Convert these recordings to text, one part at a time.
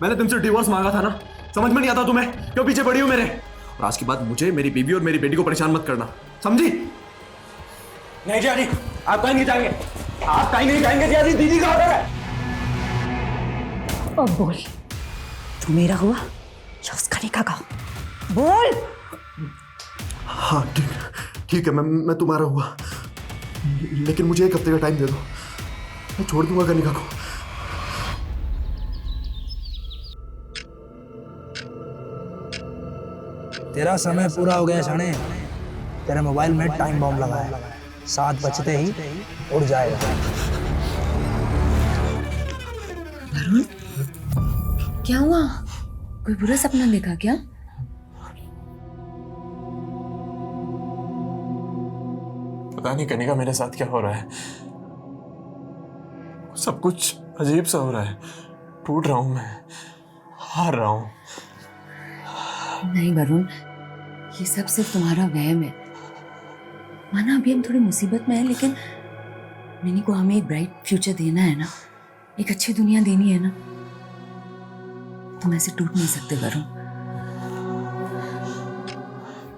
मैंने तुमसे डिवोर्स मांगा था ना, समझ में नहीं आता तुम्हें? क्यों पीछे पड़ी हो मेरे? और आज के बाद मुझे, मेरी बीवी और मेरी बेटी को परेशान मत करना, समझी? नहीं जियाजी, आप कहीं नहीं जाएंगे, आप कहीं नहीं जाएंगे जियाजी। दीदी का ऑर्डर है। अब बोल, तू मेरा हुआ या उसका निकाह? बोल। हाँ ठीक है, मैं तुम्हारा हुआ, लेकिन मुझे 1 हफ्ते का टाइम दे दो, मैं छोड़ दूंगा कनिका को। तेरा समय पूरा हो गया शाने। तेरे मोबाइल में टाइम बॉम्ब लगा है, 7 बजते ही उड़ जाएगा। वरुण, क्या हुआ? कोई बुरा सपना देखा क्या? पता नहीं कनिका मेरे साथ क्या हो रहा है, सब कुछ अजीब सा हो रहा है। टूट रहा हूं मैं, हार रहा हूं। नहीं वरुण, ये सब सिर्फ तुम्हारा वहम है। माना अभी हम थोड़ी मुसीबत में हैं, लेकिन मिनी को हमें एक ब्राइट फ्यूचर देना है ना, एक अच्छी दुनिया देनी है ना। तुम ऐसे टूट नहीं सकते वरुण।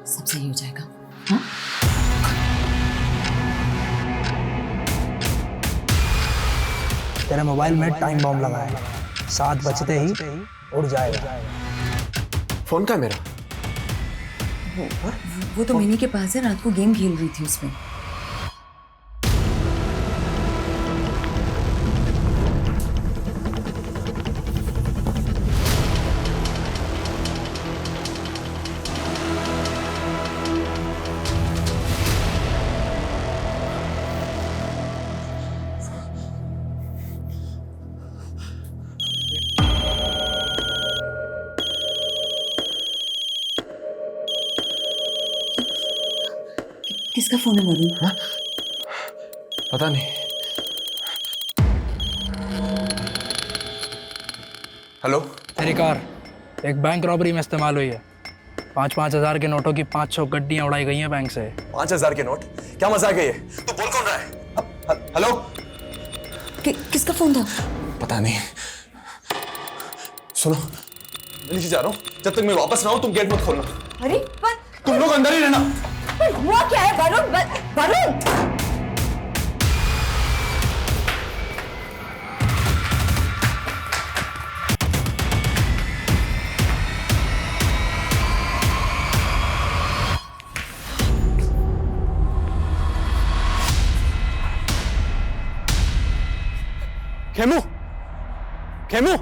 सब सही हो जाएगा, हाँ? तेरे मोबाइल में टाइम बॉम्ब लगा है, 7 बजते ही उड़ जाएगा। फोन का मेरा? वो तो मिनी के पास है, रात को गेम खेल रही थी उसमें। किसका फोन है वरुण? हाँ? पता नहीं। हेलो। तेरी कार एक बैंक रॉबरी में इस्तेमाल हुई है। 5-5 हजार के नोटों की 500 गड्डियां उड़ाई गई हैं बैंक से। 5,000 के नोट? क्या मजाक है ये? तो बोल कौन रहा है? हेलो। किसका फोन था? पता नहीं। सुनो, मैं नीचे जा रहा हूँ, जब तक मैं वापस ना आऊं तुम गेट मत खोलना। अरे पर तुम लोग अंदर ही रहना। पर हुआ क्या है वरुण? वरुण! खेमू, खेमू,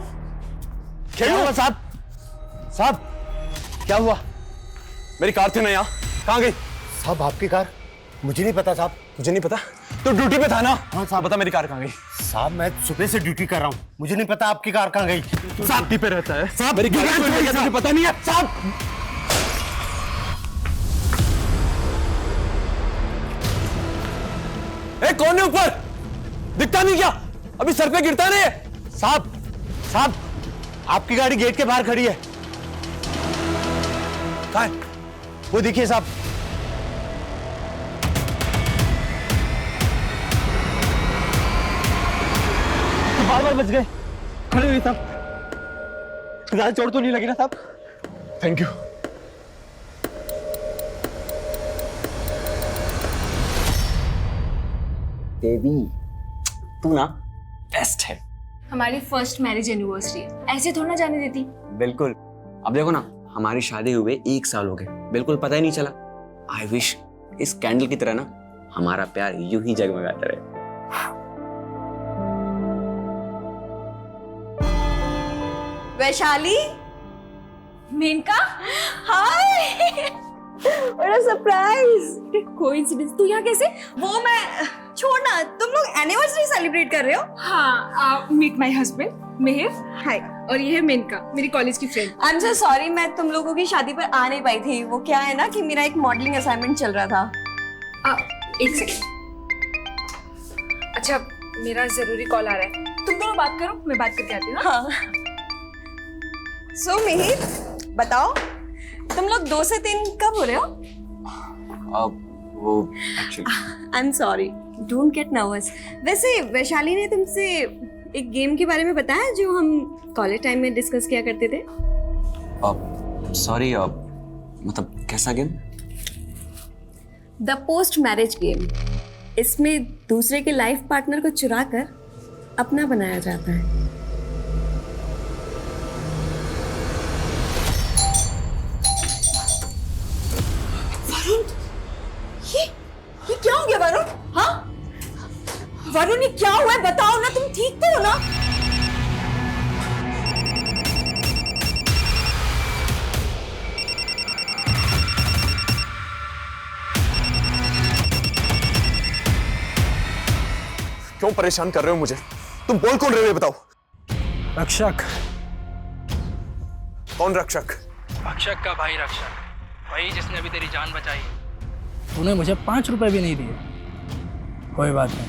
खेमू साहब, साहब क्या हुआ? मेरी कार थी ना यहाँ, कहाँ गई? साहब आपकी कार? मुझे नहीं पता साहब। मुझे नहीं पता, तो ड्यूटी पे था ना? हाँ साहब। बता मेरी कार कहाँ गई? साहब मैं सुबह से ड्यूटी कर रहा हूँ, मुझे नहीं पता आपकी कार कहाँ गई। साहब ड्यूटी पे रहता है साहब, मेरी कार मुझे मुझे साहब। पता नहीं है साहब। ए, कौन है ऊपर? दिखता नहीं क्या? अभी सर पे गिरता नहीं है? साहब, साहब आपकी गाड़ी गेट के बाहर खड़ी है। कहाँ है? वो देखिए साहब। बार बच गए। खड़े हुए साहब, ज्यादा चोट तो नहीं लगी ना साहब? Thank you. बेबी तू ना बेस्ट है। हमारी फर्स्ट मैरिज एनिवर्सरी है, ऐसे थोड़ा ना जाने देती। बिल्कुल। अब देखो ना, हमारी शादी हुए 1 साल हो गए, बिल्कुल पता ही नहीं चला। आई विश इस कैंडल की तरह ना हमारा प्यार यूं ही जगमगाता रहे। वैशाली, मेनका, हाय, बड़ा सरप्राइज। कोइंसिडेंस। तू यहाँ कैसे? वो मैं छोड़ना, तुम लोग एनिवर्सरी सेलिब्रेट कर रहे हो? हाँ, मीट माय हस्बैंड मिहिर। हाय। और ये है मेनका, मेरी कॉलेज की friend. I am so sorry, मैं तुम लोगों की शादी पर आ नहीं पाई थी। वो क्या है ना कि मेरा एक मॉडलिंग असाइनमेंट चल रहा था। एक सेकेंड। अच्छा, मेरा जरूरी कॉल आ रहा है, तुम दोनों बात करो, मैं बात करके आती हूँ। हाँ। सो मिहिर, बताओ तुम लोग 2 से 3 कब हो रहे हो? वो actually I am sorry, don't get nervous. वैसे वैशाली ने तुमसे एक गेम के बारे में बताया जो हम कॉलेज टाइम में डिस्कस किया करते थे। सॉरी, मतलब कैसा game? The post marriage game. इसमें दूसरे के लाइफ पार्टनर को चुरा कर अपना बनाया जाता है। वरुण, ये क्या हो गया वरुण? हाँ वरुण, ये क्या हुआ है बताओ ना, तुम ठीक तो हो ना? क्यों परेशान कर रहे हो मुझे? तुम बोल कौन रहे हो ये बताओ। रक्षक। कौन रक्षक? रक्षक का भाई रक्षक, वही जिसने अभी तेरी जान बचाई। तूने मुझे 5 रुपए भी नहीं दिए। कोई बात नहीं,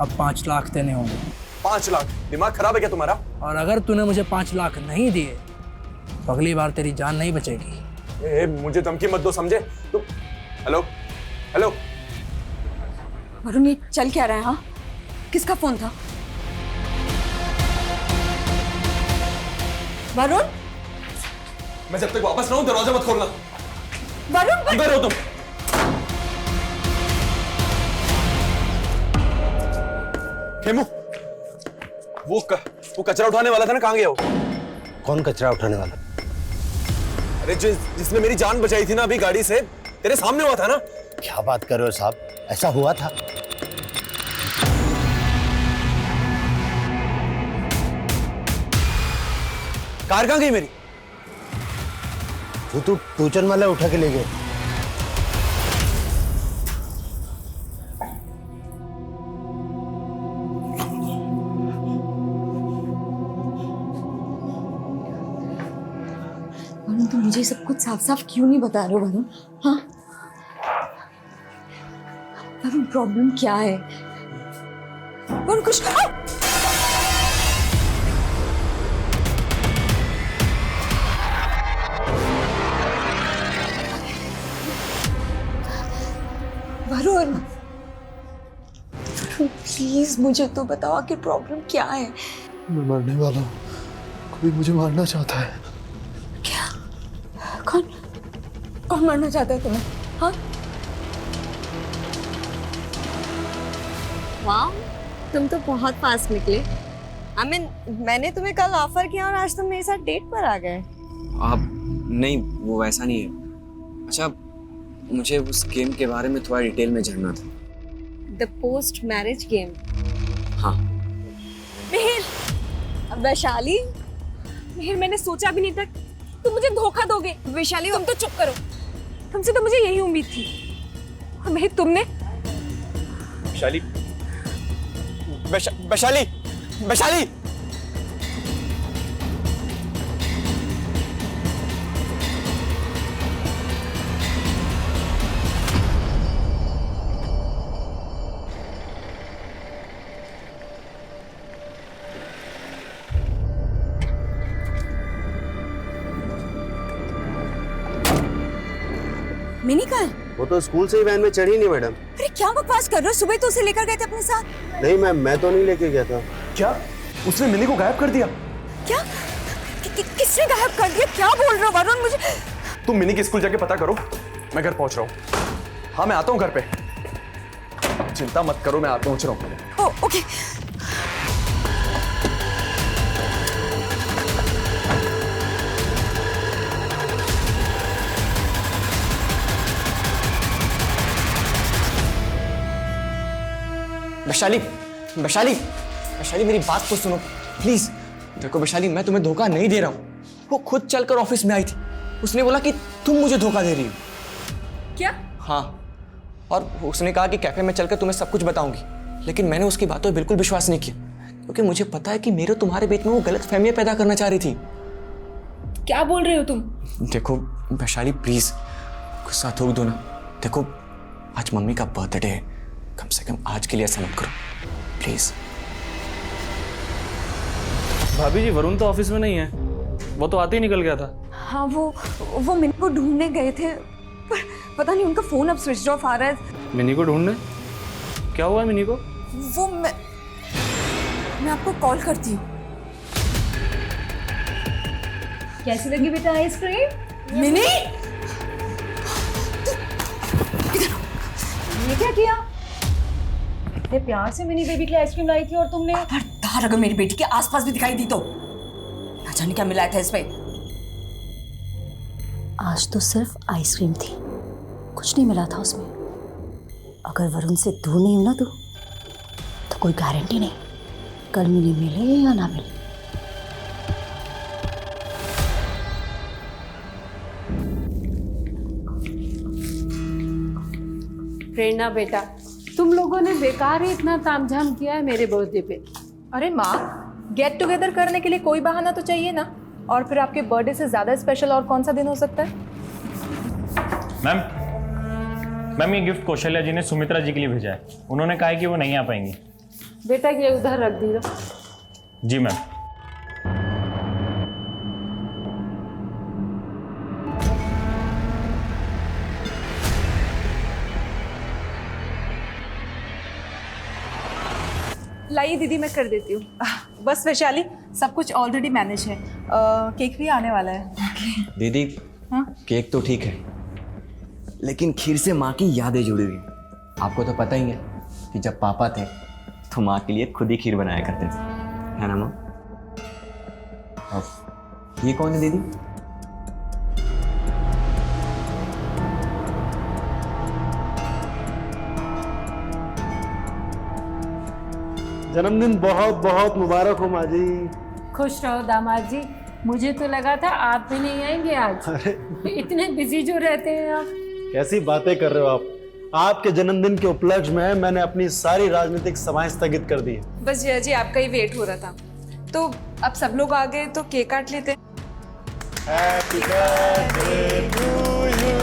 अब 5 लाख देने होंगे। 5 लाख? दिमाग खराब है क्या तुम्हारा? और अगर तूने मुझे 5 लाख नहीं दिए तो अगली बार तेरी जान नहीं बचेगी। मुझे धमकी मत दो, समझे तुम? हेलो हेलो वरुण, ये चल क्या रहा है? हाँ, किसका फोन था? वरुण, मैं जब तक वापस ना हूं दरवाजा मत खोलना। वरुण, अंदर हो तुम। खेमू, वो कचरा उठाने वाला था ना, कहां गया वो? कौन कचरा उठाने वाला? अरे जिसने मेरी जान बचाई थी ना अभी गाड़ी से, तेरे सामने हुआ था ना। क्या बात कर रहे हो साहब, ऐसा हुआ था? कार कहां गई मेरी? वो तो टूचन वाला उठा के ले गए। वरुण, तुम मुझे सब कुछ साफ साफ क्यों नहीं बता रहे हो वरुण? हाँ वरुण, प्रॉब्लम क्या है? वरुण कुछ वरुण, प्लीज मुझे तो बताओ कि प्रॉब्लम क्या है? मैं मरने वाला हूँ, कोई मुझे मारना चाहता है। क्या? कौन कौन मारना चाहता है तुम्हें? हाँ, वाह, तुम तो बहुत फास्ट निकले। मैंने तुम्हें कल ऑफर किया और आज तुम मेरे साथ डेट पर आ गए। आप नहीं, वो वैसा नहीं है। अच्छा, मुझे उस गेम के बारे में थोड़ा डिटेल में जानना था। The post marriage game. हाँ। मिहिर, वैशाली, मिहिर, मैंने सोचा भी नहीं था तुम मुझे धोखा दोगे। वैशाली, तुम तो चुप करो, तुमसे तो मुझे यही उम्मीद थी। और मिहिर, तुमने वैशाली, वैशाली, वैशाली, मिनी का है? वो तो स्कूल से ही वैन में चढ़ी नहीं मैडम। अरे क्या बकवास कर रहे हो? सुबह तो उसे लेकर गए थे अपने साथ। नहीं मैम, मैं तो नहीं लेके गया था। क्या उसने मिनी को गायब कर दिया? क्या? किसने गायब कर दिया? क्या बोल रहे हो वरुण? मुझे तुम मिनी की स्कूल जाके पता करो, मैं घर पहुंच रहा हूँ। हाँ, मैं आता हूँ घर पे, चिंता मत करो, मैं पहुंच रहा हूँ। ओके। वैशाली, वैशाली, वैशाली, मेरी बात तो सुनो प्लीज। देखो वैशाली, मैं तुम्हें धोखा नहीं दे रहा हूँ। वो खुद चलकर ऑफिस में आई थी, उसने बोला कि तुम मुझे धोखा दे रही हो। क्या? हाँ, और उसने कहा कि कैफे में चलकर तुम्हें सब कुछ बताऊंगी। लेकिन मैंने उसकी बातों पर बिल्कुल विश्वास नहीं किया, क्योंकि मुझे पता है कि मेरे तुम्हारे बीच में वो गलत फहमियां पैदा करना चाह रही थी। क्या बोल रहे हो तुम? देखो वैशाली, प्लीज गुस्सा थूक दो ना। देखो आज मम्मी का बर्थडे है, कम से कम आज के लिए ऐसा मत करो प्लीज। भाभी जी, वरुण तो ऑफिस में नहीं है, वो तो आते ही निकल गया था। हाँ, वो मिनी को ढूंढने गए थे, पर पता नहीं उनका फोन अब स्विच ऑफ आ रहा है। मिनी को ढूंढने? क्या हुआ है मिनी को? वो मैं आपको कॉल करती हूँ। कैसी लगी बेटा आइसक्रीम? मिनी, ये क्या किया? इतने प्यार से मिनी बेबी के लिए आइसक्रीम लाई थी और तुमने खबरदार अगर मेरी बेटी के आसपास भी दिखाई दी तो ना जाने क्या मिलाया था इसमें। आज तो सिर्फ आइसक्रीम थी, कुछ नहीं मिला था उसमें। अगर वरुण से दूर नहीं हो ना तो कोई गारंटी नहीं कल मिनी मिले या ना मिले। प्रेरणा बेटा, तुम लोगों ने बेकार ही इतना तामझाम किया है मेरे बर्थडे पे। अरे माँ, गेट टुगेदर करने के लिए कोई बहाना तो चाहिए ना। और फिर आपके बर्थडे से ज्यादा स्पेशल और कौन सा दिन हो सकता है? मैम ये गिफ्ट कौशल्या जी ने सुमित्रा जी के लिए भेजा है। उन्होंने कहा है कि वो नहीं आ पाएंगी। बेटा ये उधर रख दी दो। जी मैम। लाइए दीदी, मैं कर देती हूँ। बस वैशाली, सब कुछ ऑलरेडी मैनेज है। केक भी आने वाला है। दीदी, हाँ? केक तो ठीक है, लेकिन खीर से माँ की यादें जुड़ी हुई हैं। आपको तो पता ही है कि जब पापा थे तो माँ के लिए खुद ही खीर बनाया करते थे, है ना माँ? ये कौन है दीदी? जन्मदिन बहुत बहुत मुबारक हो माँ जी। खुश रहो दामाद जी। मुझे तो लगा था आप भी नहीं आएंगे आज। अरे इतने बिजी जो रहते हैं आप। कैसी बातें कर रहे हो आप। आपके जन्मदिन के उपलक्ष्य में मैंने अपनी सारी राजनीतिक सभाएं स्थगित कर दी। बस जया जी, आपका ही वेट हो रहा था। तो अब सब लोग आ गए तो केक काट लेते हैं। Happy birthday to you.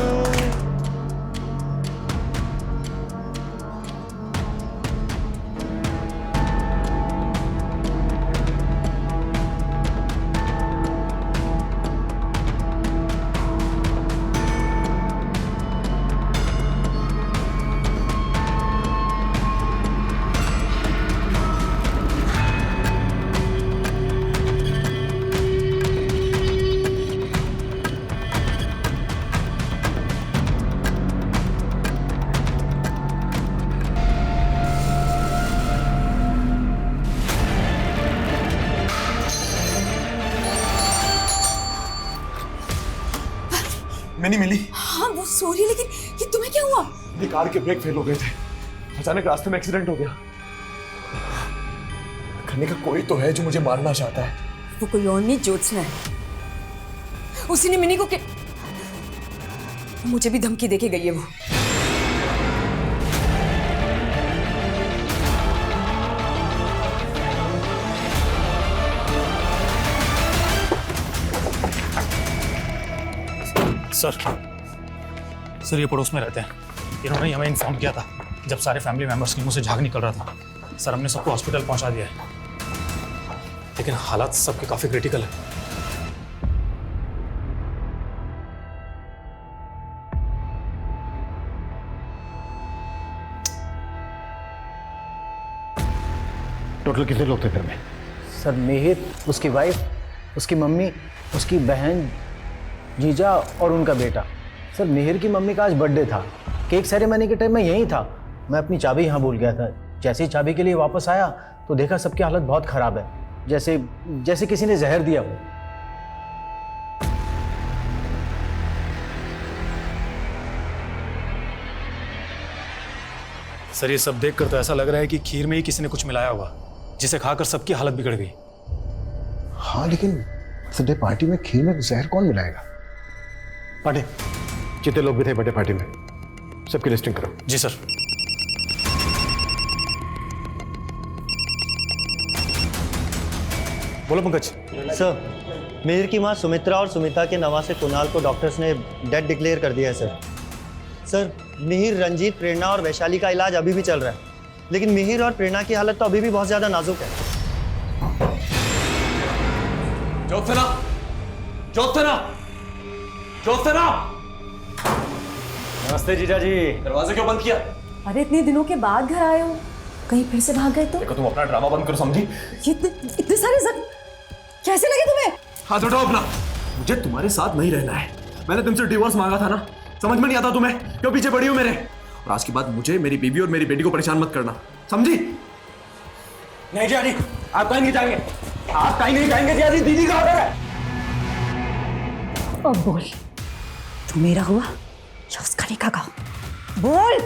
मैंने मिली। हाँ वो सॉरी, लेकिन ये तुम्हें क्या हुआ? मेरी कार के ब्रेक फेल हो गए थे, अचानक रास्ते में एक्सीडेंट हो गया। करने का कोई तो है जो मुझे मारना चाहता है। वो कोई और नहीं, ज्योत्सना है। उसी ने मिनी को मुझे भी धमकी देके गई है वो। सर ये पड़ोस में रहते हैं। इन्होंने हमें इन्फॉर्म किया था जब सारे फैमिली मेंबर्स के मुंह से झाग निकल रहा था। सर हमने सबको हॉस्पिटल पहुंचा दिया है, लेकिन हालात सबके काफी क्रिटिकल है। टोटल कितने लोग थे घर में? सर मिहिर, उसकी वाइफ, उसकी मम्मी, उसकी बहन, जीजा और उनका बेटा। सर मिहिर की मम्मी का आज बर्थडे था। केक सेरेमनी के टाइम मैं यहीं था। मैं अपनी चाबी यहाँ भूल गया था। जैसे ही चाबी के लिए वापस आया तो देखा सबकी हालत बहुत ख़राब है, जैसे किसी ने जहर दिया हो। सर ये सब देखकर तो ऐसा लग रहा है कि खीर में ही किसी ने कुछ मिलाया होगा, जिसे खाकर सबकी हालत बिगड़ गई। हाँ, लेकिन बर्थडे पार्टी में खीर में जहर कौन मिलाएगा? पार्टी जितने लोग भी थे बर्थडे पार्टी में, सबकी लिस्टिंग करो। जी सर। बोलो पंकज। सर मिहिर की मां सुमित्रा और सुमिता के नवासे कुणाल को डॉक्टर्स ने डेड डिक्लेयर कर दिया है सर। मिहिर, रंजीत, प्रेरणा और वैशाली का इलाज अभी भी चल रहा है, लेकिन मिहिर और प्रेरणा की हालत तो अभी भी बहुत ज्यादा नाजुक है। ज्योत्सना! नमस्ते जीजा जी। दरवाजा क्यों बंद किया? अरे इतने दिनों के बाद घर आए हो, कहीं फिर से भाग गए तो? देखो तुम अपना ड्रामा बंद करो, समझी? ये इतने सारे जख्म कैसे लगे तुम्हें? हाथ उठाओ अपना। मुझे तुम्हारे साथ नहीं रहना है। मैंने तुमसे डिवोर्स मांगा था ना, समझ में नहीं आता तुम्हें? क्यों पीछे पड़ी हो मेरे? और आज के बाद मुझे, मेरी बीवी और मेरी बेटी को परेशान मत करना, समझी? नहीं जियादी, आप कहीं नहीं जाएंगे, आप कहीं नहीं जाएंगे जियादी। दीदी का ऑर्डर है। अब बोल, तू मेरा हुआ या उस खलीका का? बोल।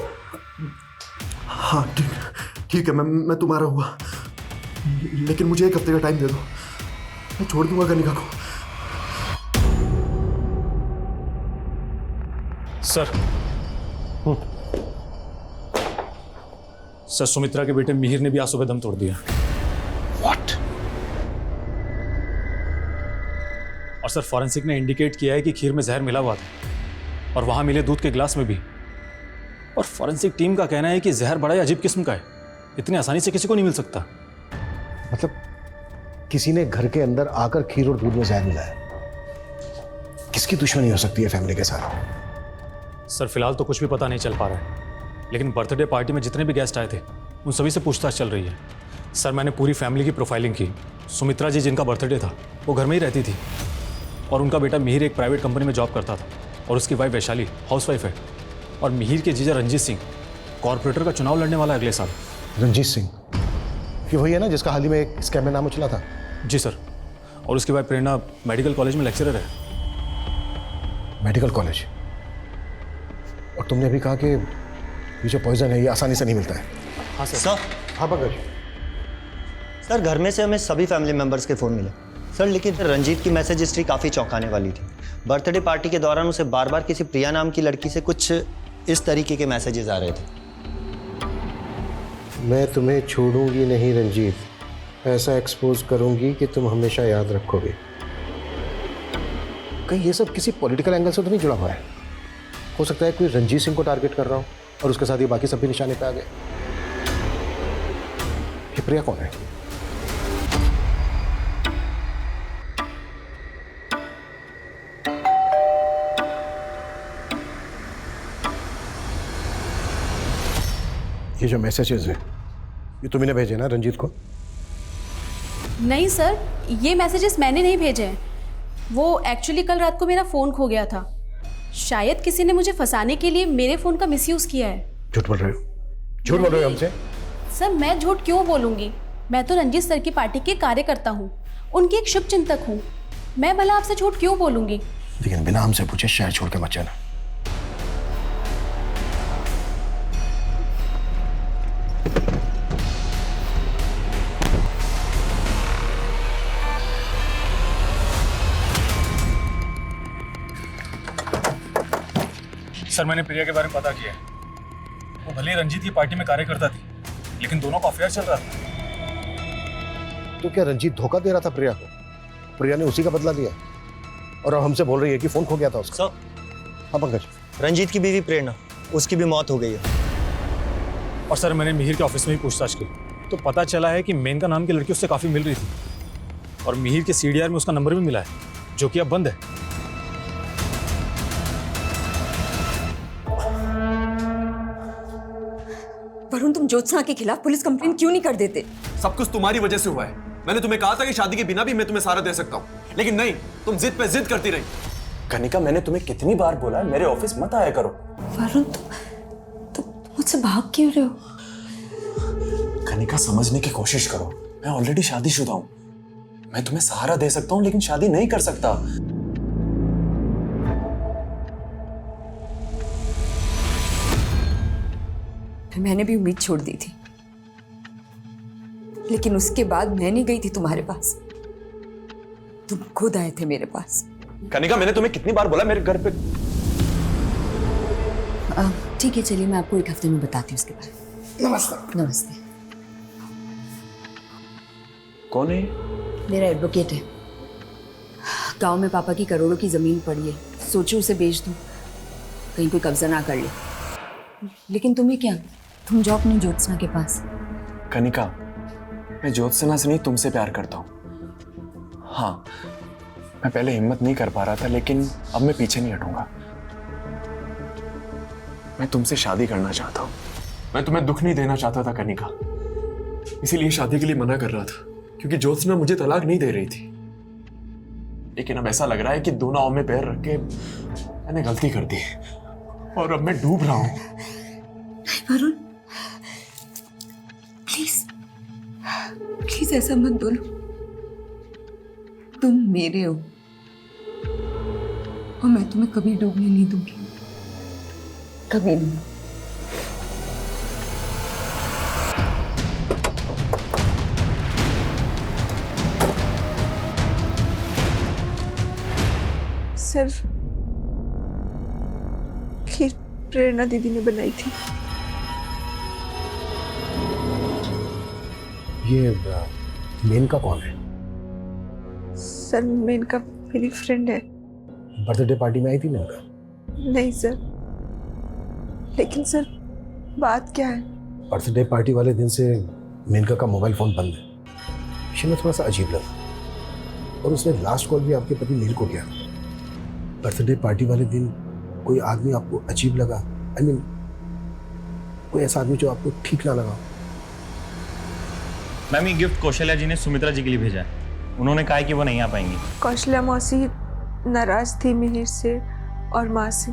हाँ ठीक है, मैं तुम्हारा हुआ, लेकिन मुझे 1 हफ्ते का टाइम दे दो, मैं छोड़ दूंगा कनिका को। सर सर, सुमित्रा के बेटे मिहिर ने भी आज सुबह दम तोड़ दिया। What? और सर फॉरेंसिक ने इंडिकेट किया है कि खीर में जहर मिला हुआ था और वहां मिले दूध के गिलास में भी। और फॉरेंसिक टीम का कहना है कि जहर बड़ा ही अजीब किस्म का है, इतनी आसानी से किसी को नहीं मिल सकता। मतलब किसी ने घर के अंदर आकर खीर और दूध में जहर मिलाया? किसकी दुश्मनी हो सकती है फैमिली के साथ? सर फिलहाल तो कुछ भी पता नहीं चल पा रहा है, लेकिन बर्थडे पार्टी में जितने भी गेस्ट आए थे उन सभी से पूछताछ चल रही है। सर मैंने पूरी फैमिली की प्रोफाइलिंग की। सुमित्रा जी जिनका बर्थडे था वो घर में ही रहती थी, और उनका बेटा मिहिर एक प्राइवेट कंपनी में जॉब करता था, और उसकी वाइफ वैशाली हाउसवाइफ है। और मिहिर के जीजा रंजीत सिंह कॉर्पोरेटर का चुनाव लड़ने वाला है अगले साल। रंजीत सिंह ये वही है ना जिसका हाल ही में एक स्कैम में नाम उछला था? जी सर। और उसकी वाइफ प्रेरणा मेडिकल कॉलेज में लेक्चरर है। Medical college? और तुमने अभी कहा कि ये जो पॉइजन है ये आसानी से नहीं मिलता है। हाँ सर। सर, हाँ पंकज। सर घर में से हमें सभी फैमिली मेंबर्स के फ़ोन मिले सर, लेकिन रंजीत की मैसेज हिस्ट्री काफ़ी चौंकाने वाली थी। बर्थडे पार्टी के दौरान उसे बार बार किसी प्रिया नाम की लड़की से कुछ इस तरीके के मैसेजेस आ रहे थे। मैं तुम्हें छोड़ूंगी नहीं रंजीत, ऐसा एक्सपोज करूंगी कि तुम हमेशा याद रखोगे। कहीं ये सब किसी पॉलिटिकल एंगल से तो नहीं जुड़ा हुआ है? हो सकता है कोई रंजीत सिंह को टारगेट कर रहा हो और उसके साथ ये बाकी सब भी निशाने पे आ गए। ये प्रिया कौन है? ये जो मैसेजेस है ये तुमने भेजे ना रंजीत को? नहीं सर, ये मैसेजेस मैंने नहीं भेजे हैं। वो एक्चुअली कल रात को मेरा फ़ोन खो गया था। शायद किसी ने मुझे फंसाने के लिए मेरे फ़ोन का मिसयूज़ किया है। झूठ बोल रहे हो? झूठ बोल रहे हो हमसे? सर मैं झूठ क्यों बोलूँगी? मैं तो रंजीत सर की पार्टी के कार्यकर्ता हूँ, उनकी एक शुभचिंतक हूँ। मैं भला आपसे झूठ क्यों बोलूँगी? लेकिन बिना हमसे पूछे शहर छोड़ के मत जाना। सर मैंने प्रिया के बारे में पता किया है। वो भले ही रंजीत की पार्टी में कार्यकर्ता थी, लेकिन दोनों का अफेयर चल रहा था। तो क्या रंजीत धोखा दे रहा था प्रिया को? प्रिया ने उसी का बदला लिया और अब हमसे बोल रही है कि फोन खो गया था उसका। हाँ पंकज। रंजीत की बीवी प्रेरणा, उसकी भी मौत हो गई है। और सर मैंने मिहिर के ऑफिस में भी पूछताछ की तो पता चला है कि मेनका नाम की लड़की उससे काफ़ी मिल रही थी, और मिहिर के CDR में उसका नंबर भी मिला है जो कि अब बंद है। वरुण, तुम ज्योत्सना के खिलाफ पुलिस कंप्लेन क्यों नहीं कर देते? सब कुछ तुम्हारी वजह से हुआ है। मैंने तुम्हें कहा था कि शादी के बिना भी मैं तुम्हें सारा दे सकता हूँ, लेकिन नहीं, तुम जिद पे जिद करती रही। कनिका मैंने तुम्हें कितनी बार बोला है मेरे ऑफिस मत आया करो। वरुण, तुम मुझसे भाग क्यों रहे हो? कनिका समझने की कोशिश करो, मैं ऑलरेडी शादीशुदा हूँ। मैं तुम्हें सहारा दे सकता हूँ लेकिन शादी नहीं कर सकता। मैंने भी उम्मीद छोड़ दी थी, लेकिन उसके बाद मैं नहीं गई थी तुम्हारे पास, तुम खुद आए थे मेरे पास। कनिका मैंने तुम्हें कितनी बार बोला मेरे घर पे। ठीक है चलिए, मैं आपको 1 हफ्ते में बताती हूँ उसके बारे में। नमस्ते। नमस्ते। कौन है? मेरा एडवोकेट है। गांव में पापा की करोड़ों की जमीन पड़ी है, सोचो उसे बेच दूं, कहीं कोई कब्जा ना कर ले। लेकिन तुम्हें क्या, तुम जाओ अपनी ज्योत्सना के पास। कनिका मैं ज्योत्सना से नहीं तुमसे प्यार करता हूँ। हाँ मैं पहले हिम्मत नहीं कर पा रहा था, लेकिन अब मैं पीछे नहीं हटूंगा। मैं तुमसे शादी करना चाहता हूँ। मैं तुम्हें दुख नहीं देना चाहता था कनिका, इसीलिए शादी के लिए मना कर रहा था, क्योंकि ज्योत्सना मुझे तलाक नहीं दे रही थी। लेकिन अब ऐसा लग रहा है कि दो नाव में पैर रख के मैंने गलती कर दी और अब मैं डूब रहा हूं। वरुण, प्लीज प्लीज ऐसा मत बोलो। तुम मेरे हो और मैं तुम्हें कभी डूबने नहीं दूंगी, कभी नहीं। सिर्फ खीर प्रेरणा दीदी ने बनाई थी। ये मेनका कौन है? सर मेनका मेरी फ्रेंड है। बर्थडे पार्टी में आई थी मेनका? नहीं सर, लेकिन सर बात क्या है? बर्थडे पार्टी वाले दिन से मेनका का मोबाइल फोन बंद है। मुझे थोड़ा सा अजीब लगा, और उसने लास्ट कॉल भी आपके पति नील को किया। बर्थडे पार्टी वाले दिन कोई आदमी आपको अजीब लगा? आई मीन कोई ऐसा आदमी जो आपको ठीक ना लगा? मैम, ये गिफ्ट कौशल्या जी ने सुमित्रा जी के लिए भेजा है। उन्होंने कहा है कि वो नहीं आ पाएंगी। कौशल्या मौसी नाराज थी मिहिर से और माँ से।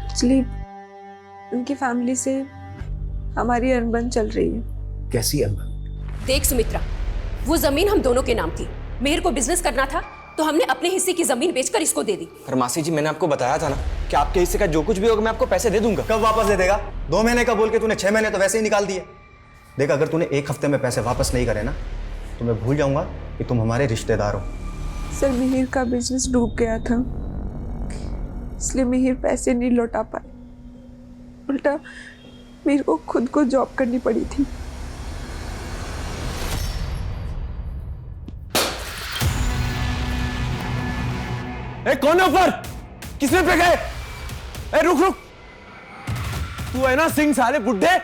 एक्चुअली उनकी फैमिली से हमारी अनबन चल रही है। कैसी अनबन? देख सुमित्रा, वो जमीन हम दोनों के नाम थी। मिहिर को बिजनेस करना था तो हमने अपने हिस्से की जमीन बेचकर इसको दे दी। पर मासी जी, मैंने आपको बताया था ना कि आपके हिस्से का जो कुछ भी होगा मैं आपको पैसे दे दूंगा। कब वापस दे देगा? 2 महीने का बोल के तूने 6 महीने तो वैसे ही निकाल दिए। देख, अगर तूने 1 हफ्ते में पैसे वापस नहीं करे ना तो मैं भूल जाऊंगा कि तुम हमारे रिश्तेदार हो। सर मिहिर का बिजनेस डूब गया था, इसलिए मिहिर पैसे नहीं लौटा पाए। उल्टा मिहिर को खुद को जॉब करनी पड़ी थी। ए, कौन है ऊपर? किसने फेंका है? ए, रुक रुक, तू है ना सिंह साले बुड्ढे,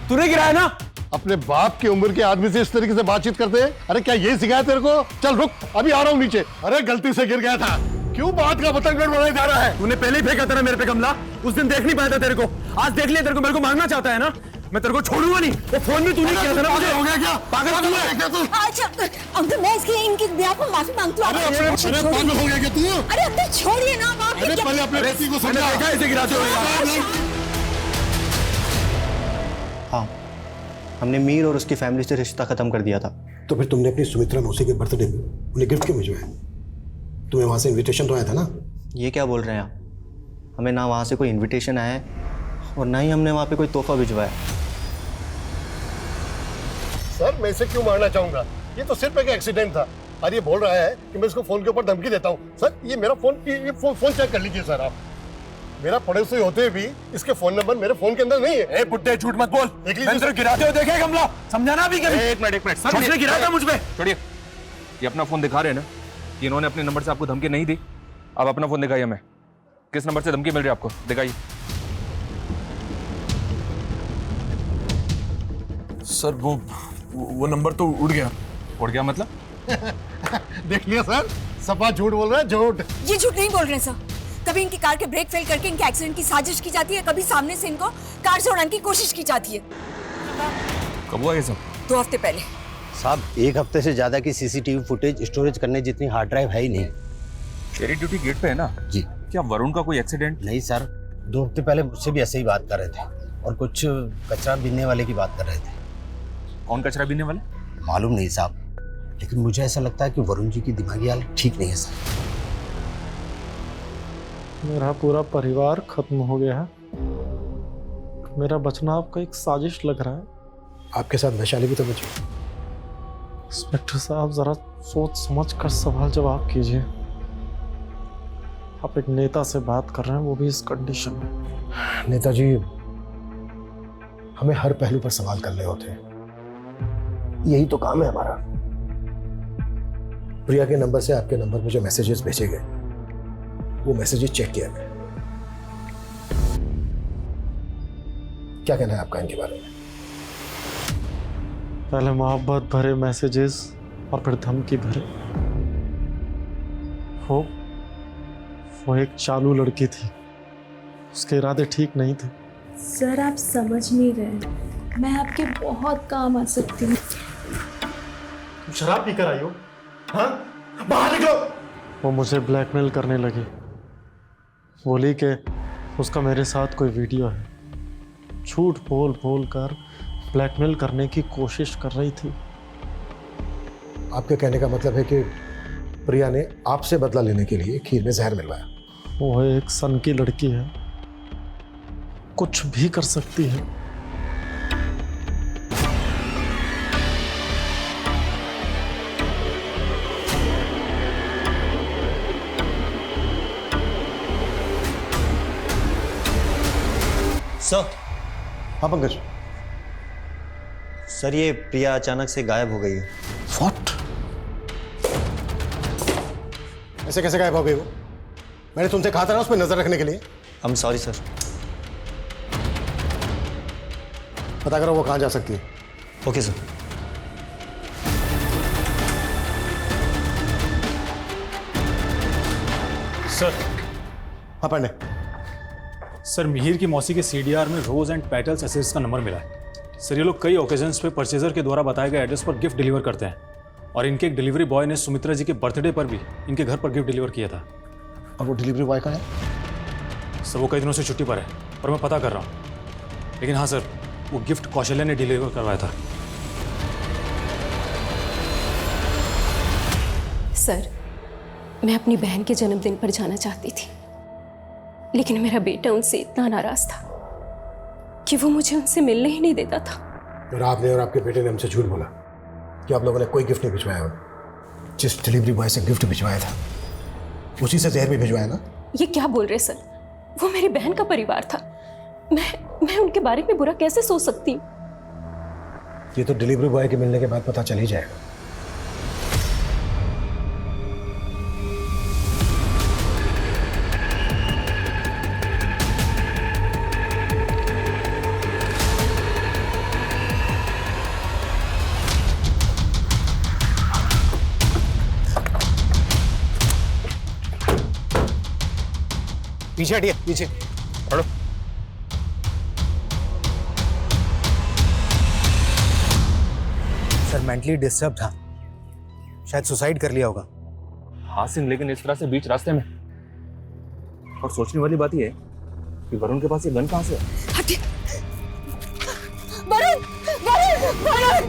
तूने गिराया ना? अपने बाप की उम्र के आदमी से इस तरीके से बातचीत करते हैं? अरे क्या ये सिखाया तेरे को? चल रुक, अभी आ रहा हूँ नीचे। अरे गलती से गिर गया था, क्यों बात का पतंग बनाया जा रहा है? तूने पहले ही फेंका था ना मेरे पे गमला। उस दिन देख नहीं पाया था तेरे को, आज देख लिया तेरे को। मेरे को मांगना चाहता है ना? मैं तेरे को छोड़ूंगा नहीं। वो फोन भी तूने किया था ना मुझे। हो गया क्या? पागल हो गया क्या तू? अच्छा अंकल, मैं इसके इनके ब्याह को माफी मांगती हूँ। अरे पागल हो गया क्या तू? अरे अंकल छोड़िए ना, आप अरे पहले अपने पति को समझा। देखा ऐसे गिराते हुए? हाँ, हमने मीर और उसकी फैमिली से रिश्ता खत्म कर दिया था। तो फिर तुमने अपनी सुमित्रा मौसी के बर्थडे में उन्हें गिफ्ट क्यों भिजवाया? तुम्हें वहां से इनविटेशन तो आया था ना? ये क्या बोल रहे हैं आप? हमें ना वहाँ से कोई इनविटेशन आया है और ना ही हमने वहाँ पे कोई तोहफा भिजवाया। सर मैं इसे क्यों मारना चाहूंगा? ये तो सिर्फ एक एक्सीडेंट था और ये बोल रहा है कि मैं इसको फोन के ऊपर धमकी देता हूँ। सर ये मेरा फोन चेक कर लीजिए सर। आप मेरा पड़ोसी होते हुए भी इसके फोन नंबर मेरे फोन के अंदर नहीं है। ए बुड्ढे, झूठ मत बोल। मैंने तेरे गिराते हुए देखा है गमला, समझाना भी कभी? एक मिनट सर, उसने गिराया था मुझ पे। छोड़िए, ये अपना फोन दिखा रहे हैं ना कि इन्होंने अपने नंबर से आपको धमकी नहीं दी। आप अपना फोन दिखाइए हमें, किस नंबर से धमकी मिल रही है आपको, दिखाइए। सर वो नंबर तो उड़ गया। उड़ गया मतलब? देख लिया सर, सपा झूठ बोल रहा है, झूठ। ये झूठ नहीं बोल रहे सर। कभी इनकी कार के ब्रेक फेल करके इनके एक्सीडेंट की साजिश की जाती है, कभी सामने से इनको कार से उड़ाने की कोशिश की जाती है। कब हुआ ये सब? 2 हफ्ते पहले। साहब 1 हफ्ते से ज्यादा की सीसीटीवी फुटेज स्टोरेज करने जितनी हार्ड ड्राइव है ही नहीं। तेरी ड्यूटी गेट पे है ना? जी। क्या वरुण का कोई एक्सीडेंट? नहीं सर, 2 हफ्ते पहले मुझसे भी ऐसे ही बात कर रहे थे और कुछ कचरा बीनने वाले की बात कर रहे थे। कौन कचरा बीनने वाले? मालूम नहीं साहब, लेकिन मुझे ऐसा लगता है कि वरुण जी की दिमागी हालत ठीक नहीं है सर। मेरा पूरा परिवार खत्म हो गया है। मेरा बचना आपका एक साजिश लग रहा है। आपके साथ वैशाली भी तो बची। इंस्पेक्टर साहब जरा सोच समझ कर सवाल जवाब कीजिए। आप एक नेता से बात कर रहे हैं, वो भी इस कंडीशन में। नेताजी, हमें हर पहलू पर सवाल करने होते हैं, यही तो काम है हमारा। प्रिया के नंबर से आपके नंबर पर जो मैसेजेस भेजे गए, वो मैसेजेस चेक किया गया। क्या कहना है आपका इनके बारे में? पहले मोहब्बत भरे मैसेजेस और फिर धमकी भरे। वो एक चालू लड़की थी, उसके इरादे ठीक नहीं थे। सर आप समझ नहीं रहे, मैं आपके बहुत काम आ सकती हूँ। तुम शराब पीकर आई हो? हाँ, बाहर निकलो। वो मुझे ब्लैकमेल करने लगी, बोली कि उसका मेरे साथ कोई वीडियो है। झूठ बोल बोल कर ब्लैकमेल करने की कोशिश कर रही थी। आपके कहने का मतलब है कि प्रिया ने आपसे बदला लेने के लिए खीर में जहर मिलवाया? वो एक सन की लड़की है, कुछ भी कर सकती है। सर। हाँ पंकज। सर ये प्रिया अचानक से गायब हो गई है। What? ऐसे कैसे गायब हो गई वो? मैंने तुमसे कहा था ना उस पर नजर रखने के लिए। I'm sorry sir. पता करो वो कहाँ जा सकती है। Okay sir. सर। हाँ पांडे। सर मिहिर की मौसी के सीडीआर में रोज एंड पेटल्स एसेट्स का नंबर मिला है। सर ये लोग कई ओकेजन्स पे परचेजर के द्वारा बताए गए एड्रेस पर गिफ्ट डिलीवर करते हैं और इनके एक डिलीवरी बॉय ने सुमित्रा जी के बर्थडे पर भी इनके घर पर गिफ्ट डिलीवर किया था। और वो डिलीवरी बॉय कहाँ है? सर वो कई दिनों से छुट्टी पर है और मैं पता कर रहा हूँ, लेकिन हाँ सर वो गिफ्ट कौशल्या ने डिलीवर करवाया था। सर मैं अपनी बहन के जन्मदिन पर जाना चाहती थी, लेकिन मेरा बेटा उनसे इतना नाराज था कि वो मुझे उनसे मिलने ही नहीं देता था। और आपने और आपके बेटे ने हमसे झूठ बोला कि आप लोगों ने कोई गिफ्ट नहीं भिजवाया हो। जिस डिलीवरी बॉय से गिफ्ट भिजवाया था उसी से जहर भी भिजवाया ना? ये क्या बोल रहे सर? वो मेरी बहन का परिवार था। मैं उनके बारे में बुरा कैसे सोच सकती हूँ? ये तो डिलीवरी बॉय के मिलने के बाद पता चल ही जाएगा। पीछे हटिए, पीछे हटो। सर मेंटली डिस्टर्ब था, शायद सुसाइड कर लिया होगा। हाँ सिंह, लेकिन इस तरह से बीच रास्ते में। और सोचने वाली बात यह है कि वरुण के पास ये गन कहाँ से है? वरुण! वरुण! वरुण!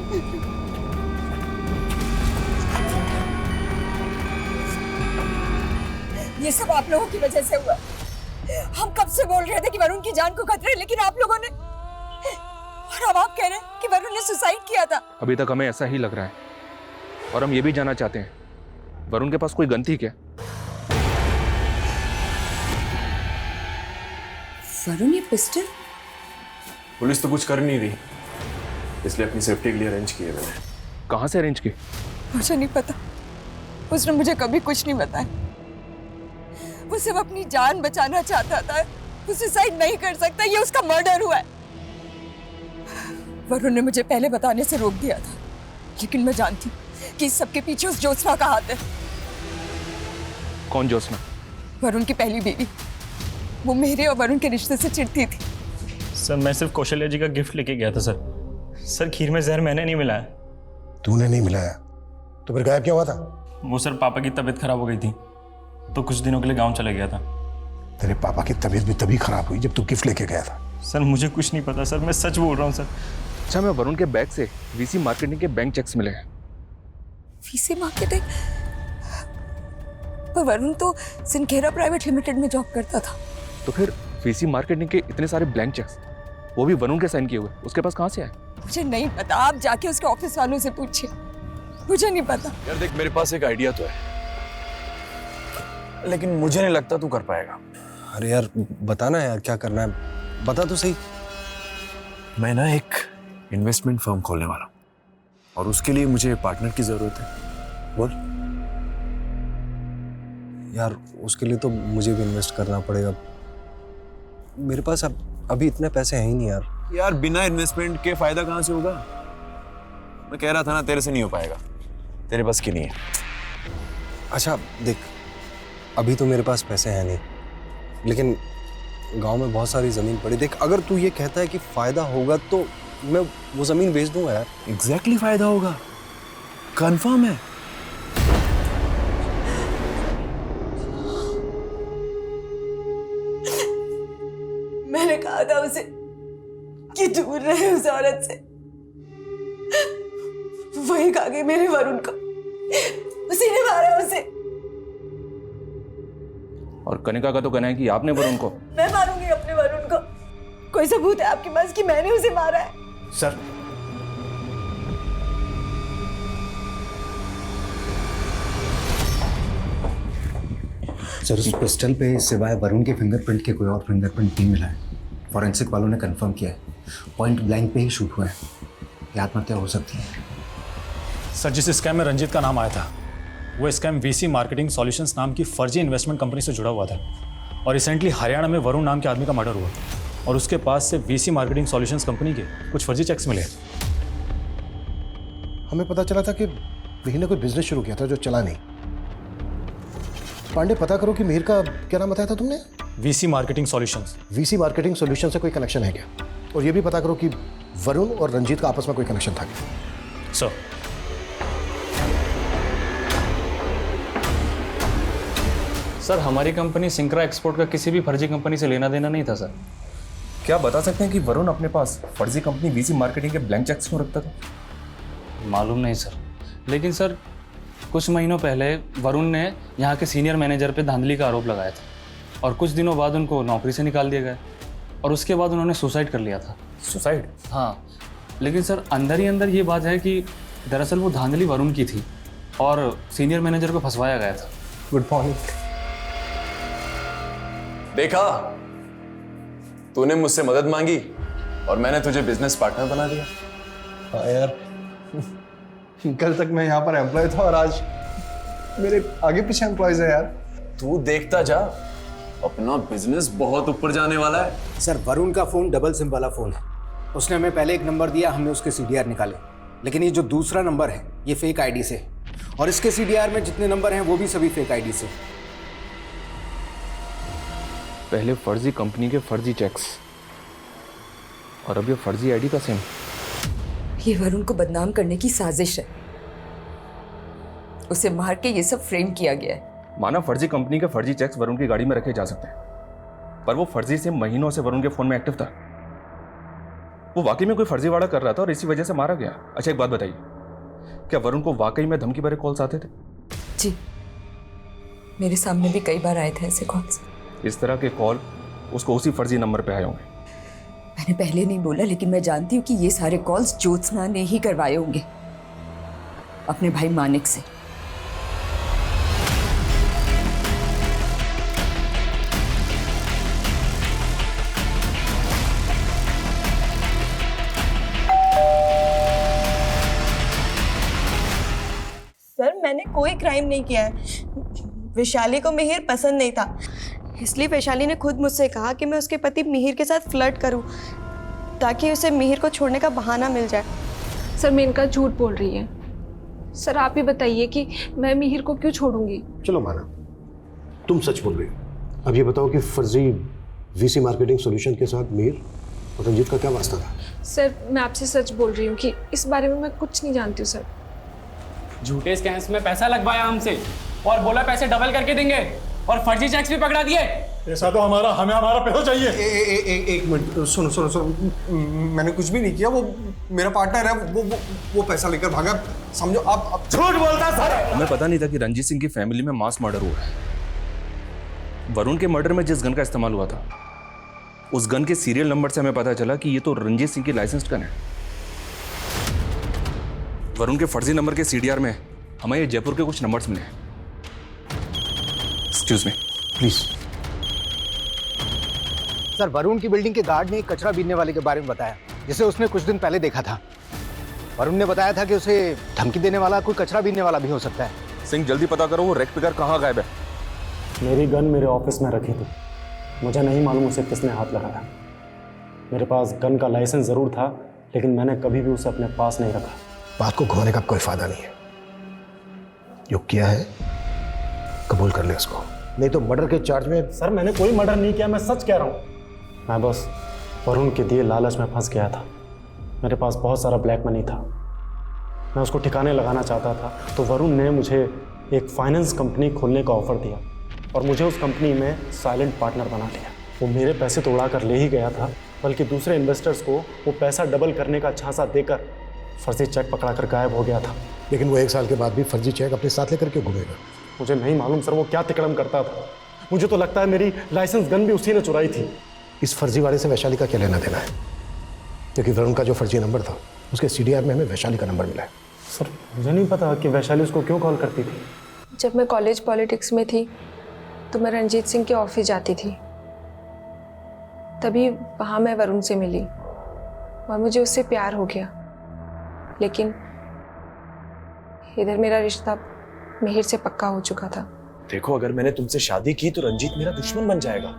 ये सब आप लोगों की वजह से हुआ। हम कब से बोल रहे थे कि वरुण की जान को खतरा है, लेकिन आप लोगों ने, और अब आप कह रहे हैं कि वरुण ने सुसाइड किया था। अभी तक हमें ऐसा ही लग रहा है और हम ये भी जानना चाहते हैं वरुण के पास कोई गन थी क्या? वरुण ये पिस्टल? पुलिस तो कुछ कर नहीं रही, इसलिए अपनी सेफ्टी के लिए अरेंज किए मैंने। कहाँ से अरेंज की? मुझे नहीं पता, उसने मुझे कभी कुछ नहीं बताया। वो सिर्फ अपनी जान बचाना चाहता था। वो सुसाइड नहीं कर सकता, ये उसका मर्डर हुआ है। वरुण ने मुझे पहले बताने से रोक दिया था, लेकिन मैं जानती कि इस सबके पीछे उस ज्योत्सना का हाथ है। कौन ज्योत्सना? वरुण की पहली बीवी। वो मेरे और वरुण के रिश्ते से चिढ़ती थी। सर मैं सिर्फ कौशल्या जी का गिफ्ट लेके गया था सर। सर खीर में जहर मैंने नहीं मिलाया। तूने नहीं मिलाया तो फिर गायब क्या हुआ था? वो सर पापा की तबीयत खराब हो गई थी तो कुछ दिनों के लिए गांव चला गया था। तेरे पापा की तबीयत भी तभी खराब हुई जब तू गिफ्ट लेके गया था। सर मुझे कुछ नहीं पता सर, मैं सच बोल रहा हूँ सर। अच्छा, मैं वरुण के बैग से वीसी मार्केटिंग के बैंक चेक्स मिले हैं। VC marketing? पर वरुण तो सिनखेरा प्राइवेट लिमिटेड में जॉब करता था। तो फिर वीसी मार्केटिंग के इतने सारे ब्लैंक चेक्स, वो भी वरुण के साइन किए हुए, उसके पास कहाँ से आए? मुझे नहीं पता, आप जाके उसके ऑफिस वालों से पूछिए, मुझे नहीं पता। यार देख, मेरे पास एक आइडिया तो है, लेकिन मुझे नहीं लगता तू कर पाएगा। अरे यार बताना यार, क्या करना है बता तो सही। मैं ना एक इन्वेस्टमेंट फर्म खोलने वाला हूँ और उसके लिए मुझे पार्टनर की जरूरत है। बोल। यार उसके लिए तो मुझे भी इन्वेस्ट करना पड़ेगा। मेरे पास अभी इतने पैसे हैं ही नहीं यार। यार बिना इन्वेस्टमेंट के फायदा कहाँ से होगा? मैं कह रहा था ना, तेरे से नहीं हो पाएगा, तेरे पास की नहीं है। अच्छा देख, अभी तो मेरे पास पैसे हैं नहीं, लेकिन गांव में बहुत सारी जमीन पड़ी। देख, अगर तू ये कहता है कि फायदा होगा तो मैं वो ज़मीन बेच दूंगा यार। एग्जैक्टली फायदा होगा, कंफर्म है। मैंने कहा था उसे कि दूर रहे उस औरत से, वही खा गई मेरे वरुण को, उसी ने मारा उसे। और कनिका का तो कहना है कि आपने वरुण को। मैं मारूंगी अपने वरुण को। कोई सबूत है आपके पास कि मैंने उसे मारा है? सर, सर, उस पिस्टल पे सिवाय वरुण के फिंगरप्रिंट के कोई और फिंगरप्रिंट नहीं मिला है। फॉरेंसिक वालों ने कंफर्म किया है, पॉइंट ब्लैंक पे ही शूट हुआ है। ये आत्महत्या हो सकती है। सर, जिस स्कैम में रंजीत का नाम आया था वो स्कैम वीसी मार्केटिंग सॉल्यूशंस नाम की फर्जी इन्वेस्टमेंट कंपनी से जुड़ा हुआ था। और रिसेंटली हरियाणा में वरुण नाम के आदमी का मर्डर हुआ और उसके पास से वीसी मार्केटिंग सॉल्यूशंस कंपनी के कुछ फर्जी चेक्स मिले। हमें पता चला था कि मिहिर ने कोई बिजनेस शुरू किया था जो चला नहीं। पांडे, पता करो कि मिहिर का क्या नाम बताया था तुमने? VC marketing solutions. VC marketing solution से कोई कनेक्शन है क्या? और ये भी पता करो कि वरुण और रंजीत का आपस में कोई कनेक्शन था क्या? सर, सर, हमारी कंपनी सिंक्रा एक्सपोर्ट का किसी भी फर्जी कंपनी से लेना देना नहीं था सर। क्या बता सकते हैं कि वरुण अपने पास फर्जी कंपनी वीसी मार्केटिंग के ब्लैंक चेक्स क्यों रखता था? मालूम नहीं सर, लेकिन सर कुछ महीनों पहले वरुण ने यहाँ के सीनियर मैनेजर पे धांधली का आरोप लगाया था और कुछ दिनों बाद उनको नौकरी से निकाल दिया गया और उसके बाद उन्होंने सुसाइड कर लिया था। सुसाइड? हाँ, लेकिन सर अंदर ही अंदर ये बात है कि दरअसल वो धांधली वरुण की थी और सीनियर मैनेजर को फंसवाया गया था। Good morning. देखा, तूने मुझसे मदद मांगी और मैंने तुझे बिजनेस पार्टनर बना दिया। हाँ यार, कल तक मैं यहाँ पर एम्प्लॉय था और आज मेरे आगे पीछे एम्प्लॉयज है यार। तू देखता जा, अपना बिजनेस बहुत ऊपर जाने वाला है। सर, वरुण का फोन डबल सिम वाला फोन है। उसने हमें पहले एक नंबर दिया, हमने उसके सीडीआर निकाले, लेकिन ये जो दूसरा नंबर है ये फेक आईडी से, और इसके सीडीआर में जितने नंबर हैं वो भी सभी फेक आईडी से। पहले फर्जी कंपनी के फर्जी चेक्स और अब ये फर्जी आईडी का सिम। ये वरुण को बदनाम करने की साजिश है। उसे मार के ये सब फ्रेम किया गया है। माना फर्जी कंपनी के फर्जी चेक्स वरुण की गाड़ी में रखे जा सकते हैं, पर वो फर्जी सिम महीनों से वरुण के फोन में एक्टिव था। वो वाकई में कोई फर्जीवाड़ा कर रहा था और इसी वजह से मारा गया। अच्छा, एक बात बताइए, क्या वरुण को वाकई में धमकी भरे कॉल्स आते थे? जी, मेरे सामने भी कई बार आए थे ऐसे कॉल्स। इस तरह के कॉल उसको उसी फर्जी नंबर पे आए होंगे। मैंने पहले नहीं बोला, लेकिन मैं जानती हूँ कि ये सारे कॉल्स ज्योत्सना ने ही करवाए होंगे अपने भाई मानिक से। सर, मैंने कोई क्राइम नहीं किया है। वैशाली को मिहिर पसंद नहीं था, इसलिए वैशाली ने खुद मुझसे कहा कि मैं उसके पति मिहिर के साथ फ्लर्ट करूं ताकि उसे मिहिर को छोड़ने का बहाना मिल जाए। सर, मेनका झूठ बोल रही है। सर, आप ही बताइए कि मैं मिहिर को क्यों छोड़ूंगी? चलो माना, तुम सच बोल रही हो। अब ये बताओ कि फर्जी वीसी मार्केटिंग सॉल्यूशन के साथ मिहिर और रंजीत का क्या वास्ता था? सर, मैं आपसे सच बोल रही हूँ कि इस बारे में मैं कुछ नहीं जानती हूँ सर। झूठे स्कैम्स में पैसा लगवाया हमसे और बोला पैसे डबल करके देंगे और फर्जी चेक्स भी पकड़ा दिए। पैसा तो हमें हमारा पैसा चाहिए। एक मिनट, सुनो सुनो सुनो, मैंने कुछ भी नहीं किया। वो मेरा पार्टनर है, वो पैसा लेकर भागा। समझो आप झूठ बोलता सर। हमें पता नहीं था कि रंजीत सिंह की फैमिली में मास मर्डर हुआ है। वरुण के मर्डर में जिस गन का इस्तेमाल हुआ था, उस गन के सीरियल नंबर से हमें पता चला कि ये तो रंजीत सिंह की लाइसेंस्ड गन है। वरुण के फर्जी नंबर के सीडीआर में हमें ये जयपुर के कुछ नंबर्स मिले। Excuse me please. Sir, Varun की बिल्डिंग के गार्ड ने एक कचरा बीनने वाले के बारे में बताया, जिसे उसने कुछ दिन पहले देखा था। वरुण ने बताया था कि उसे धमकी देने वाला कोई कचरा बीनने वाला भी हो सकता है। सिंह, जल्दी पता करो वो रेड पिकर कहाँ गायब है। मेरी गन मेरे ऑफिस में रखी थी, मुझे नहीं मालूम उसे किसने हाथ लगाया। मेरे पास गन का लाइसेंस ज़रूर था, लेकिन मैंने कभी भी उसे अपने पास नहीं रखा। बात को घुमाने का कोई फायदा नहीं है। जो किया है कबूल कर ले उसको, नहीं तो मर्डर के चार्ज में। सर, मैंने कोई मर्डर नहीं किया, मैं सच कह रहा हूँ। मैं बस वरुण के दिए लालच में फंस गया था। मेरे पास बहुत सारा ब्लैक मनी था, मैं उसको ठिकाने लगाना चाहता था। तो वरुण ने मुझे एक फाइनेंस कंपनी खोलने का ऑफर दिया और मुझे उस कंपनी में साइलेंट पार्टनर बना लिया। वो मेरे पैसे तो उड़ा कर ले ही गया था, बल्कि दूसरे इन्वेस्टर्स को वो पैसा डबल करने का झांसा देकर फर्जी चेक पकड़ा कर गायब हो गया था। लेकिन वो 1 साल के बाद भी फर्जी चेक अपने साथ लेकर के घूमेगा। मुझे नहीं मालूम सर वो क्या तिकड़म करता था। मुझे तो लगता है मेरी लाइसेंस गन भी उसी ने चुराई थी। इस फर्जी वाले से वैशाली का क्या लेना देना है? क्योंकि वरुण का जो फर्जी नंबर था उसके CDR में हमें वैशाली का नंबर मिला है। सर मुझे नहीं पता कि वैशाली उसको क्यों कॉल करती थी। जब मैं कॉलेज पॉलिटिक्स में थी तो मैं रंजीत सिंह के ऑफिस जाती थी, तभी वहाँ मैं वरुण से मिली और मुझे उससे प्यार हो गया। लेकिन इधर मेरा रिश्ता मिहिर से पक्का हो चुका था। देखो, अगर मैंने तुमसे शादी की तो रंजीत मेरा दुश्मन बन जाएगा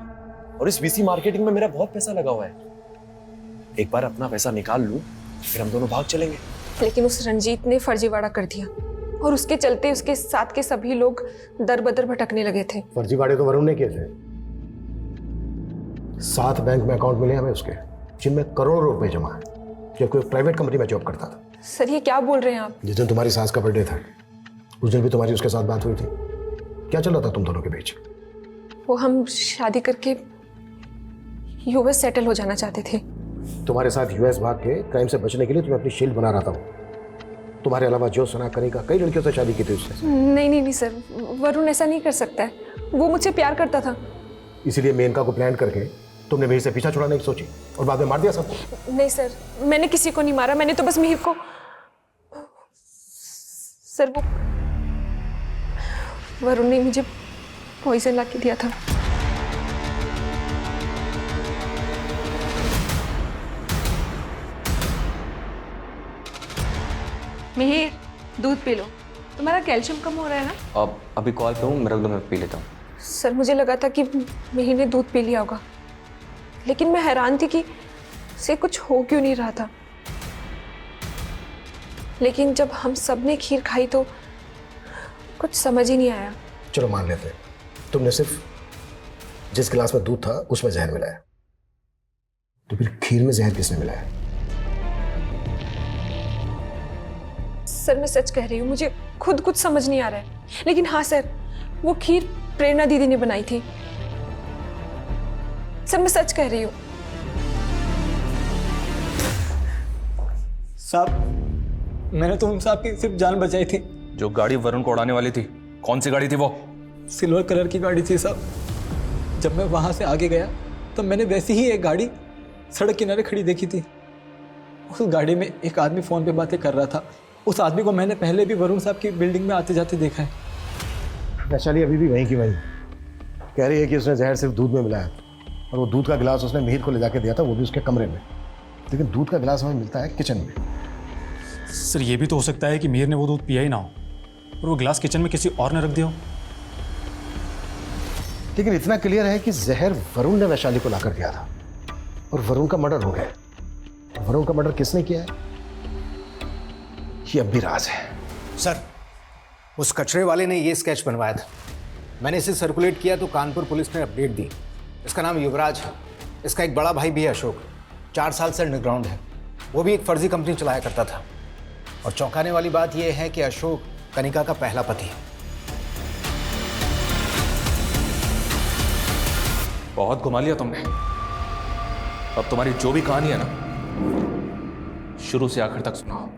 और इस VC मार्केटिंग में मेरा बहुत पैसा लगा हुआ है। एक बार अपना पैसा निकाल लूं फिर हम दोनों भाग चलेंगे। लेकिन उस रंजीत ने फर्जीवाड़ा कर दिया और उसके चलते उसके साथ के सभी लोग दर बदर भटकने लगे थे। फर्जीवाड़े तो वरुण ने किए थे। 7 बैंक में अकाउंट मिले हमें उसके, जिनमें करोड़ों रुपए जमा है, जबकि वो प्राइवेट कंपनी में जॉब करता था। सर ये क्या बोल रहे हैं आप? जिस दिन तुम्हारी सास का बर्थडे था उस दिन भी तुम्हारी उसके साथ बात हुई थी। क्या चल रहा था तुम दोनों के बीच? वो हम शादी करके US सेटल हो जाना चाहते थे। तुम्हारे साथ US भाग के क्राइम से बचने के लिए तुम्हें अपनी शील्ड बना रहा था। तुम्हारे अलावा जो सुना करेगा, कई लड़कियों से शादी की थी उससे। नहीं सर, वरुण ऐसा नहीं कर सकता है। वो मुझसे प्यार करता था। इसीलिए मेनका को प्लान करके तुमने मिहिर से पीछा छुड़ाने की सोची और बाद में मार दिया सबको। नहीं सर, मैंने किसी को नहीं मारा, मैंने तो बस मिहिर को। सर वो वरुण ने मुझे पॉइजन ला के दिया था। मिहिर, दूध पी लो, तुम्हारा कैल्शियम कम हो रहा है ना। अब अभी कॉल पे हूँ, मैं रख दो, मैं पी लेता हूँ। सर मुझे लगा था कि मिहिर ने दूध पी लिया होगा, लेकिन मैं हैरान थी कि उसे कुछ हो क्यों नहीं रहा था। लेकिन जब हम सब ने खीर खाई तो कुछ समझ ही नहीं आया। चलो मान लेते हैं तुमने सिर्फ जिस गिलास में दूध था उसमें जहर मिलाया, तो फिर खीर में जहर किसने मिलाया? सर मैं सच कह रही हूँ, मुझे खुद कुछ समझ नहीं आ रहा है। लेकिन हाँ सर, वो खीर प्रेरणा दीदी ने बनाई थी। सर मैं सच कह रही हूँ। साहब, मैंने तो उन साहब की सिर्फ जान बचाई थी। जो गाड़ी वरुण को उड़ाने वाली थी, कौन सी गाड़ी थी वो? सिल्वर कलर की गाड़ी थी साहब। जब मैं वहां से आगे गया तो मैंने वैसी ही एक गाड़ी सड़क किनारे खड़ी देखी थी। उस गाड़ी में एक आदमी फोन पे बातें कर रहा था। उस आदमी को मैंने पहले भी वरुण साहब की बिल्डिंग में आते जाते देखा है। वैशाली अभी भी वहीं की वहीं कह रही है कि उसने जहर सिर्फ दूध में मिलाया और वो दूध का गिलास उसने मिहिर को ले जाके दिया था, वो भी उसके कमरे में। लेकिन दूध का गिलास हमें मिलता है किचन में। सर ये भी तो हो सकता है कि मिहिर ने वो दूध पिया ही ना हो और वो गिलास किचन में किसी और ने रख दिया हो। लेकिन इतना क्लियर है कि जहर वरुण ने वैशाली को लाकर दिया था और वरुण का मर्डर हो गया। वरुण का मर्डर किसने किया है ये अब भी राज है। सर, उस कचरे वाले ने ये स्केच बनवाया था। मैंने इसे सर्कुलेट किया तो कानपुर पुलिस ने अपडेट दी। इसका नाम युवराज है। इसका एक बड़ा भाई भी है अशोक, 4 साल से अंडरग्राउंड है। वो भी एक फर्जी कंपनी चलाया करता था। और चौंकाने वाली बात यह है कि अशोक कनिका का पहला पति है। बहुत घुमा लिया तुमने। अब तुम्हारी जो भी कहानी है ना, शुरू से आखिर तक सुनाओ।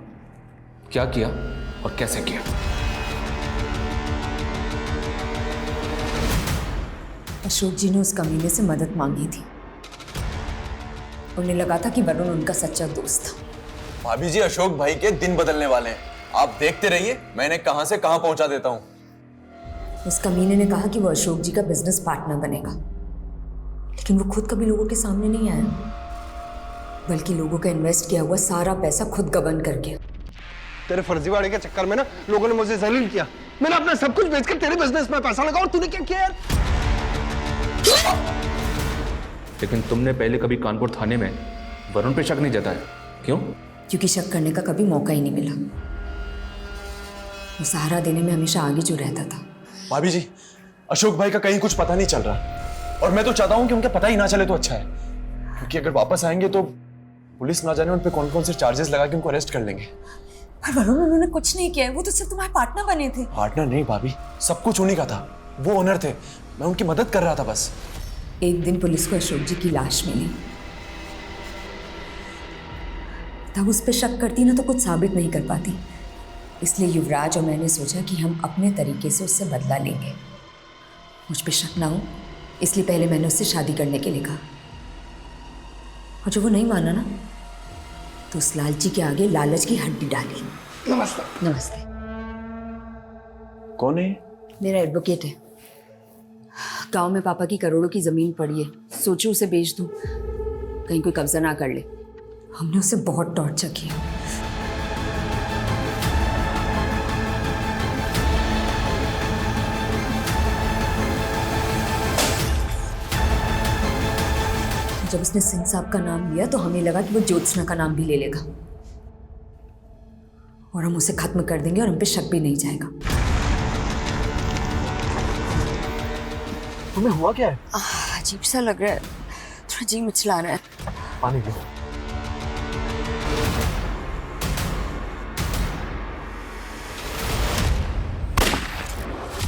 क्या किया और कैसे किया? अशोक जी ने उस कमीने से मदद मांगी थी। उन्हें लगा था कि वरुण उनका सच्चा दोस्त था। भाभी जी, अशोक भाई के दिन बदलने वाले हैं। आप देखते रहिए, मैंने कहां से कहां पहुंचा देता हूं। उस कमीने ने कहा कि वो अशोक जी का बिजनेस पार्टनर बनेगा, लेकिन वो खुद कभी लोगों के सामने नहीं आया, बल्कि लोगों का इन्वेस्ट किया हुआ सारा पैसा खुद गबन कर गया। तेरे फर्जीवाड़े के चक्कर में ना लोगों ने मुझे जलील किया। मैंने अपना सब कुछ बेचकर तेरे बिजनेस में पैसा लगा और तूने क्या किया यार? लेकिन तुमने पहले कभी कानपुर थाने में वरुण पे शक नहीं जताया, क्यों? क्योंकि शक करने का कभी मौका ही नहीं मिला। वो सहारा देने में हमेशा आगे जो रहता था। भाभी जी, अशोक भाई का कहीं कुछ पता नहीं चल रहा और मैं तो चाहता हूं कि उनका पता ही ना चले तो अच्छा है, क्योंकि अगर वापस आएंगे तो पुलिस ना जाने उन पे कौन कौन से चार्जेस लगा के उनको अरेस्ट कर लेंगे। पर वरुण, उन्होंने कुछ नहीं किया है, वो तो सिर्फ तुम्हारे पार्टनर बने थे। पार्टनर नहीं भाभी, सब कुछ उन्हीं का था। वो ओनर थे, मैं उनकी मदद कर रहा था बस। एक दिन पुलिस को अशोक जी की लाश मिली, तब उस पर शक करती ना तो कुछ साबित नहीं कर पाती। इसलिए युवराज और मैंने सोचा कि हम अपने तरीके से उससे बदला लेंगे। मुझ पे शक ना हो इसलिए पहले मैंने उससे शादी करने के लिए कहा, और जब वो नहीं माना ना तो उस लालची के आगे लालच की हड्डी डाली। नमस्ते। नमस्ते। कौन है? मेरा एडवोकेट है। गांव में पापा की करोड़ों की जमीन पड़ी है, सोचो उसे बेच दूं, कहीं कोई कब्जा ना कर ले। हमने उसे बहुत टॉर्चर किया। जब उसने सिंह साहब का नाम लिया तो हमें लगा कि वो ज्योत्सना का नाम भी ले लेगा और हम उसे खत्म कर देंगे और हम पे शक भी नहीं जाएगा। तुम्हें हुआ क्या है? अजीब सा लग रहा है, थोड़ा जी मिचला रहा है। पानी लो।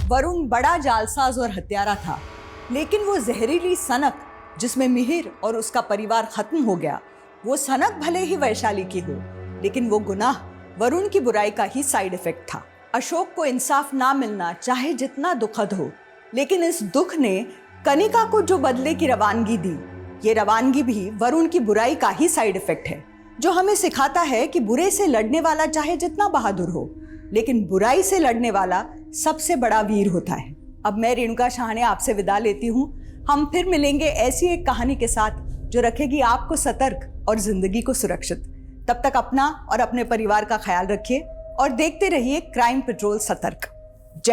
वरुण बड़ा जालसाज और हत्यारा था, लेकिन वो जहरीली सनक जिसमें मिहिर और उसका परिवार खत्म हो गया, वो सनक भले ही वैशाली की हो, लेकिन वो गुनाह वरुण की बुराई का ही साइड इफेक्ट था। अशोक को इंसाफ ना मिलना चाहे जितना दुखद हो, लेकिन इस दुख ने कनिका को जो बदले की रवानगी दी, ये रवानगी भी वरुण की बुराई का ही साइड इफेक्ट है, जो हमें सिखाता है कि बुरे से लड़ने वाला चाहे जितना बहादुर हो, लेकिन बुराई से लड़ने वाला सबसे बड़ा वीर होता है। अब मैं रेणुका शाहने आपसे विदा लेती हूँ। हम फिर मिलेंगे ऐसी एक कहानी के साथ जो रखेगी आपको सतर्क और जिंदगी को सुरक्षित। तब तक अपना और अपने परिवार का ख्याल रखिए और देखते रहिए क्राइम पेट्रोल सतर्क। जय हिंद।